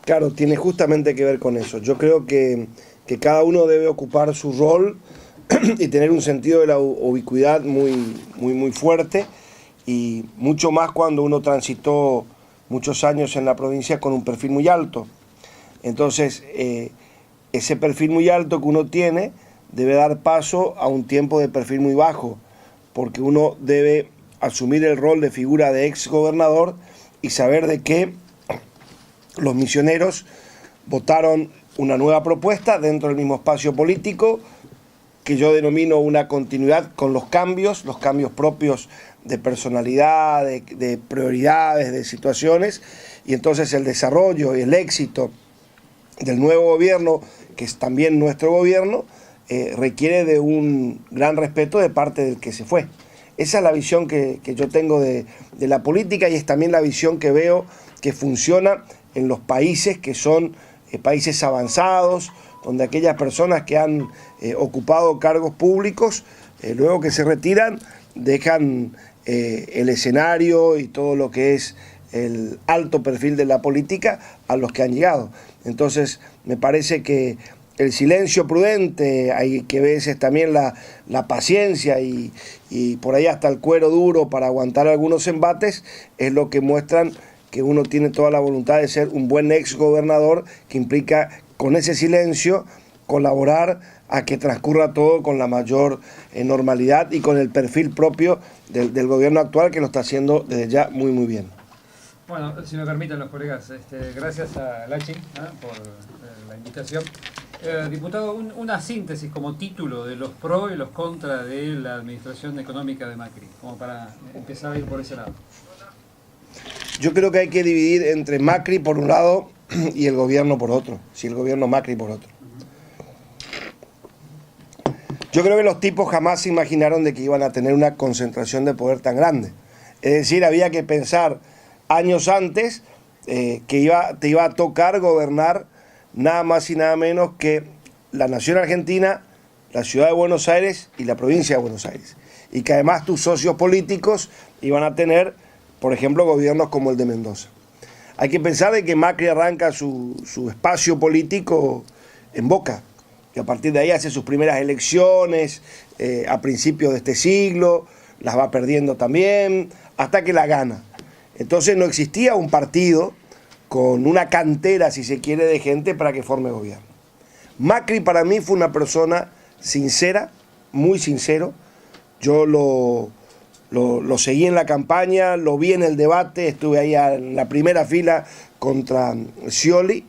Claro, tiene justamente que ver con eso. Yo creo que cada uno debe ocupar su rol y tener un sentido de la ubicuidad muy fuerte, y mucho más cuando uno transitó muchos años en la provincia con un perfil muy alto. Entonces, ese perfil muy alto que uno tiene debe dar paso a un tiempo de perfil muy bajo, porque uno debe asumir el rol de figura de ex gobernador y saber de que los misioneros votaron una nueva propuesta dentro del mismo espacio político, que yo denomino una continuidad con los cambios propios de personalidad, de prioridades, de situaciones, y entonces el desarrollo y el éxito del nuevo gobierno, que es también nuestro gobierno, requiere de un gran respeto de parte del que se fue. Esa es la visión que yo tengo de la política, y es también la visión que veo que funciona en los países que son países avanzados, donde aquellas personas que han ocupado cargos públicos, luego que se retiran, dejan el escenario y todo lo que es el alto perfil de la política a los que han llegado. Entonces, me parece que el silencio prudente, hay que veces también la paciencia y por ahí hasta el cuero duro para aguantar algunos embates, es lo que muestran que uno tiene toda la voluntad de ser un buen ex gobernador, que implica con ese silencio colaborar a que transcurra todo con la mayor normalidad y con el perfil propio del gobierno actual, que lo está haciendo desde ya muy bien. Bueno, si me permiten los colegas, gracias a Lachi por la invitación. Diputado, una síntesis como título de los pros y los contras de la administración económica de Macri, como para empezar a ir por ese lado. Yo creo que hay que dividir entre Macri por un lado y el gobierno por otro, si el gobierno Macri por otro. Yo creo que los tipos jamás se imaginaron de que iban a tener una concentración de poder tan grande. Es decir, había que pensar años antes que te iba a tocar gobernar nada más y nada menos que la nación argentina, la ciudad de Buenos Aires y la provincia de Buenos Aires. Y que además tus socios políticos iban a tener, por ejemplo, gobiernos como el de Mendoza. Hay que pensar de que Macri arranca su espacio político en Boca, que a partir de ahí hace sus primeras elecciones a principios de este siglo, las va perdiendo también, hasta que la gana. Entonces no existía un partido con una cantera, si se quiere, de gente para que forme gobierno. Macri para mí fue una persona sincera, muy sincero. Yo lo seguí en la campaña, lo vi en el debate, estuve ahí en la primera fila contra Scioli.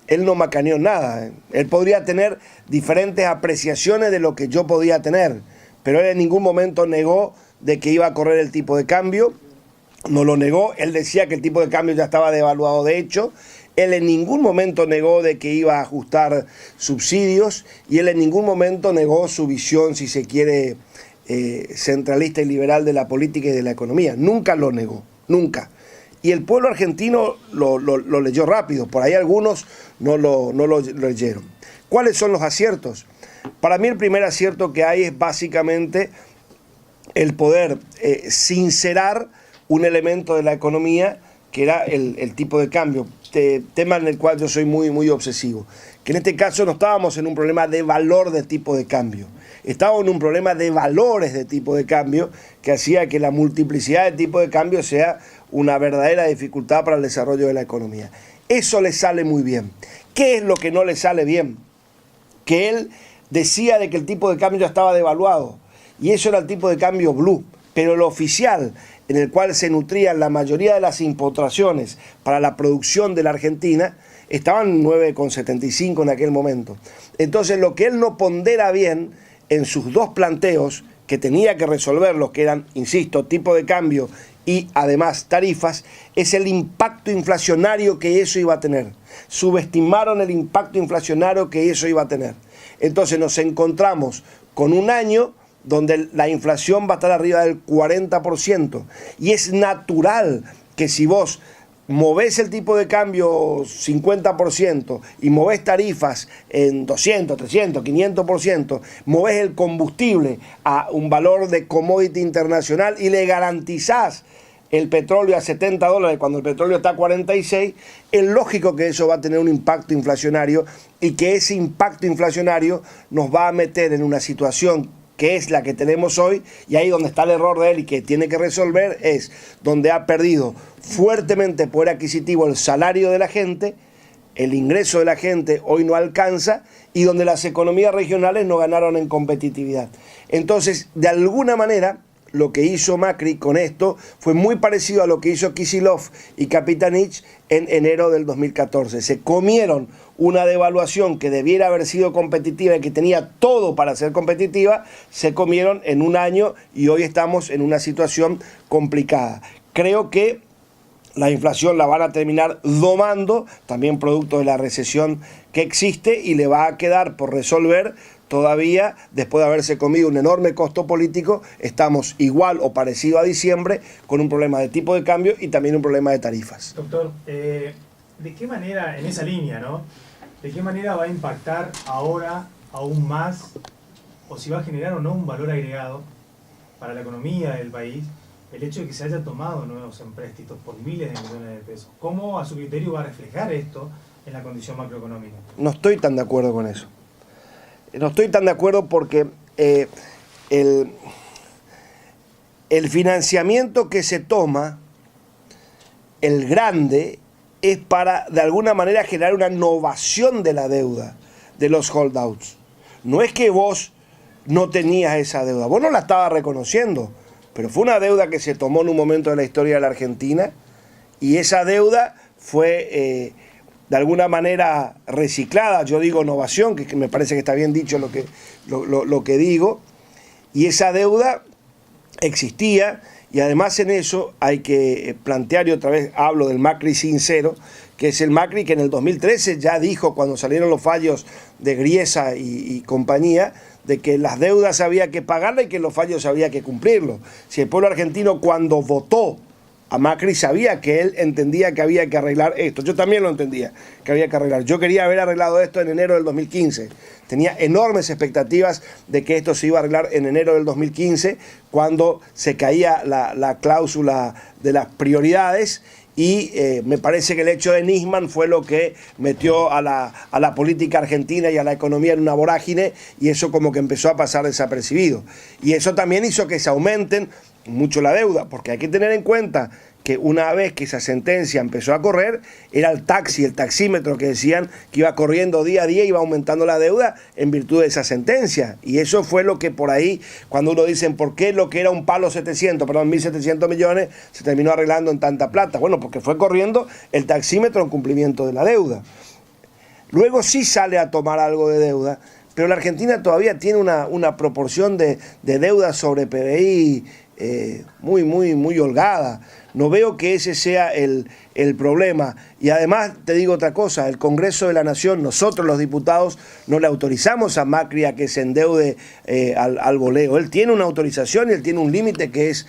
Él no macaneó nada. Él podría tener diferentes apreciaciones de lo que yo podía tener, pero él en ningún momento negó de que iba a correr el tipo de cambio. No lo negó. Él decía que el tipo de cambio ya estaba devaluado de hecho. Él en ningún momento negó de que iba a ajustar subsidios, y él en ningún momento negó su visión, si se quiere, centralista y liberal de la política y de la economía. Nunca lo negó, nunca. Y el pueblo argentino lo leyó rápido, por ahí algunos no lo leyeron. ¿Cuáles son los aciertos? Para mí el primer acierto que hay es básicamente el poder sincerar un elemento de la economía que era el tipo de cambio, tema en el cual yo soy muy obsesivo. Que en este caso no estábamos en un problema de valor de tipo de cambio, estábamos en un problema de valores de tipo de cambio, que hacía que la multiplicidad de tipo de cambio sea una verdadera dificultad para el desarrollo de la economía. Eso le sale muy bien. ¿Qué es lo que no le sale bien? Que él decía de que el tipo de cambio ya estaba devaluado, y eso era el tipo de cambio blue, pero el oficial, en el cual se nutrían la mayoría de las importaciones para la producción de la Argentina, estaban 9,75 en aquel momento. Entonces lo que él no pondera bien en sus dos planteos, que tenía que resolver, los que eran, insisto, tipo de cambio y además tarifas, es el impacto inflacionario que eso iba a tener. Subestimaron el impacto inflacionario que eso iba a tener. Entonces nos encontramos con un año donde la inflación va a estar arriba del 40%, y es natural que si vos movés el tipo de cambio 50% y movés tarifas en 200, 300, 500%, movés el combustible a un valor de commodity internacional y le garantizás el petróleo a $70 cuando el petróleo está a 46, es lógico que eso va a tener un impacto inflacionario y que ese impacto inflacionario nos va a meter en una situación que es la que tenemos hoy, y ahí donde está el error de él y que tiene que resolver es donde ha perdido fuertemente poder adquisitivo el salario de la gente, el ingreso de la gente hoy no alcanza, y donde las economías regionales no ganaron en competitividad. Entonces, de alguna manera, lo que hizo Macri con esto fue muy parecido a lo que hizo Kicillof y Kapitanich en enero del 2014. Se comieron una devaluación que debiera haber sido competitiva y que tenía todo para ser competitiva, se comieron en un año y hoy estamos en una situación complicada. Creo que la inflación la van a terminar domando, también producto de la recesión que existe, y le va a quedar por resolver. Todavía, después de haberse comido un enorme costo político, estamos igual o parecido a diciembre con un problema de tipo de cambio y también un problema de tarifas. Doctor, ¿de qué manera, en esa línea, ¿no? ¿De qué manera va a impactar ahora aún más, o si va a generar o no un valor agregado para la economía del país, el hecho de que se haya tomado nuevos empréstitos por miles de millones de pesos? ¿Cómo a su criterio va a reflejar esto en la condición macroeconómica? No estoy tan de acuerdo con eso. No estoy tan de acuerdo porque el financiamiento que se toma, el grande, es para de alguna manera generar una novación de la deuda de los holdouts. No es que vos no tenías esa deuda, vos no la estabas reconociendo, pero fue una deuda que se tomó en un momento de la historia de la Argentina, y esa deuda fue de alguna manera reciclada. Yo digo novación, que me parece que está bien dicho lo que digo, y esa deuda existía, y además en eso hay que plantear, y otra vez hablo del Macri sincero, que es el Macri que en el 2013 ya dijo, cuando salieron los fallos de Griesa y compañía, de que las deudas había que pagarlas y que los fallos había que cumplirlos. Si el pueblo argentino, cuando votó a Macri, sabía que él entendía que había que arreglar esto. Yo también lo entendía, que había que arreglar. Yo quería haber arreglado esto en enero del 2015. Tenía enormes expectativas de que esto se iba a arreglar en enero del 2015, cuando se caía la cláusula de las prioridades, y me parece que el hecho de Nisman fue lo que metió a la política argentina y a la economía en una vorágine, y eso como que empezó a pasar desapercibido. Y eso también hizo que se aumenten mucho la deuda, porque hay que tener en cuenta que una vez que esa sentencia empezó a correr, era el taxímetro que decían que iba corriendo día a día, iba aumentando la deuda en virtud de esa sentencia. Y eso fue lo que por ahí, cuando uno dice, ¿por qué lo que era un palo 1.700 millones se terminó arreglando en tanta plata? Bueno, porque fue corriendo el taxímetro en cumplimiento de la deuda. Luego sí sale a tomar algo de deuda, pero la Argentina todavía tiene una proporción de deuda sobre PBI muy holgada. No veo que ese sea el problema. Y además te digo otra cosa, el Congreso de la Nación, nosotros los diputados, no le autorizamos a Macri a que se endeude al voleo. Él tiene una autorización y él tiene un límite que es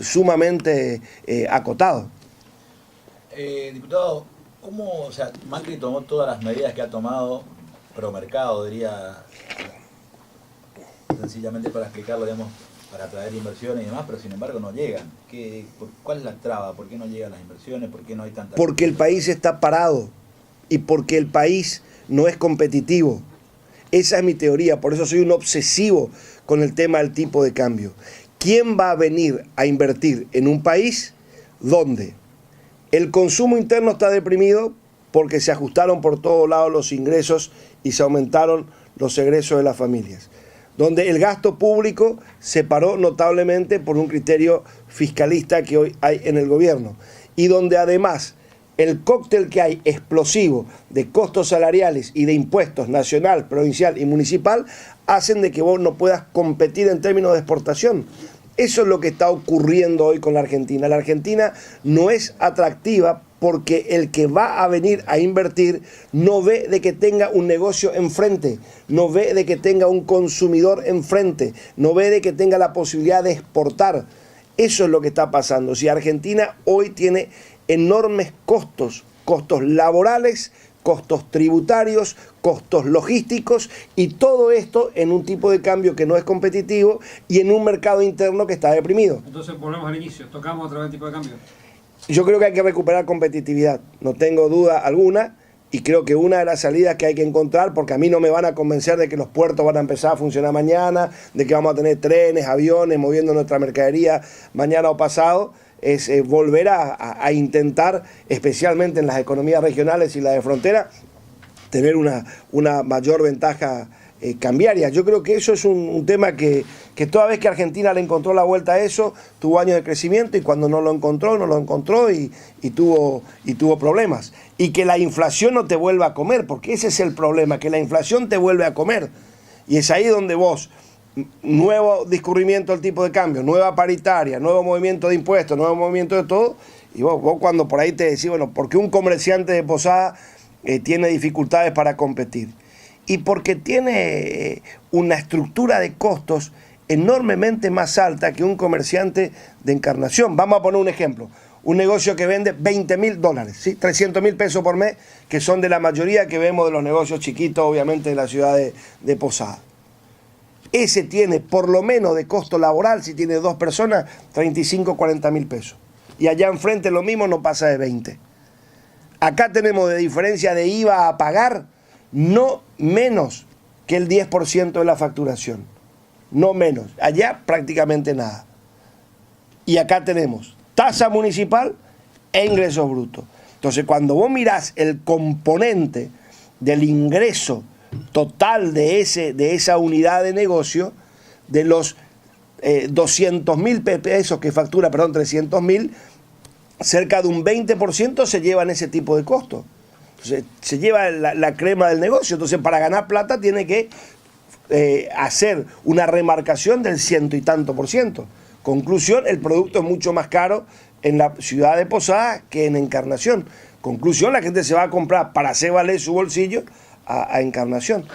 sumamente acotado. Diputado, ¿cómo, o sea, Macri tomó todas las medidas que ha tomado pro mercado, diría, sencillamente para explicarlo, digamos, para atraer inversiones y demás, pero sin embargo no llegan? ¿Cuál es la traba? ¿Por qué no llegan las inversiones? ¿Por qué no hay tanta...? Porque el país está parado y porque el país no es competitivo. Esa es mi teoría, por eso soy un obsesivo con el tema del tipo de cambio. ¿Quién va a venir a invertir en un país donde el consumo interno está deprimido porque se ajustaron por todos lados los ingresos y se aumentaron los egresos de las familias? Donde el gasto público se paró notablemente por un criterio fiscalista que hoy hay en el gobierno, y donde además el cóctel que hay explosivo de costos salariales y de impuestos nacional, provincial y municipal hacen de que vos no puedas competir en términos de exportación. Eso es lo que está ocurriendo hoy con la Argentina. La Argentina no es atractiva porque el que va a venir a invertir no ve de que tenga un negocio enfrente, no ve de que tenga un consumidor enfrente, no ve de que tenga la posibilidad de exportar. Eso es lo que está pasando. Si Argentina hoy tiene enormes costos laborales, costos tributarios, costos logísticos y todo esto en un tipo de cambio que no es competitivo y en un mercado interno que está deprimido. Entonces volvemos al inicio, tocamos otra vez el tipo de cambio. Yo creo que hay que recuperar competitividad, no tengo duda alguna, y creo que una de las salidas que hay que encontrar, porque a mí no me van a convencer de que los puertos van a empezar a funcionar mañana, de que vamos a tener trenes, aviones moviendo nuestra mercadería mañana o pasado, es volver a intentar, especialmente en las economías regionales y las de frontera, tener una mayor ventaja cambiaria. Yo creo que eso es un tema que toda vez que Argentina le encontró la vuelta a eso, tuvo años de crecimiento, y cuando no lo encontró y tuvo problemas. Y que la inflación no te vuelva a comer, porque ese es el problema, que la inflación te vuelve a comer. Y es ahí donde vos, nuevo discurrimiento del tipo de cambio, nueva paritaria, nuevo movimiento de impuestos, nuevo movimiento de todo, y vos cuando por ahí te decís, bueno, ¿por qué un comerciante de Posada tiene dificultades para competir? Y porque tiene una estructura de costos enormemente más alta que un comerciante de Encarnación. Vamos a poner un ejemplo. Un negocio que vende $20.000, ¿sí? 300.000 pesos por mes, que son de la mayoría que vemos de los negocios chiquitos, obviamente, de la ciudad de Posada. Ese tiene, por lo menos de costo laboral, si tiene 2 personas, 35, 40.000 pesos. Y allá enfrente lo mismo, no pasa de 20. Acá tenemos de diferencia de IVA a pagar, no menos que el 10% de la facturación. No menos. Allá prácticamente nada. Y acá tenemos tasa municipal e ingresos brutos. Entonces, cuando vos mirás el componente del ingreso total de esa unidad de negocio, de los 200.000 pesos que factura, 300.000, cerca de un 20% se llevan ese tipo de costos. Entonces, se lleva la crema del negocio. Entonces, para ganar plata tiene que hacer una remarcación del 100 y tanto por ciento. Conclusión, el producto es mucho más caro en la ciudad de Posada que en Encarnación. Conclusión, la gente se va a comprar para hacer valer su bolsillo a Encarnación.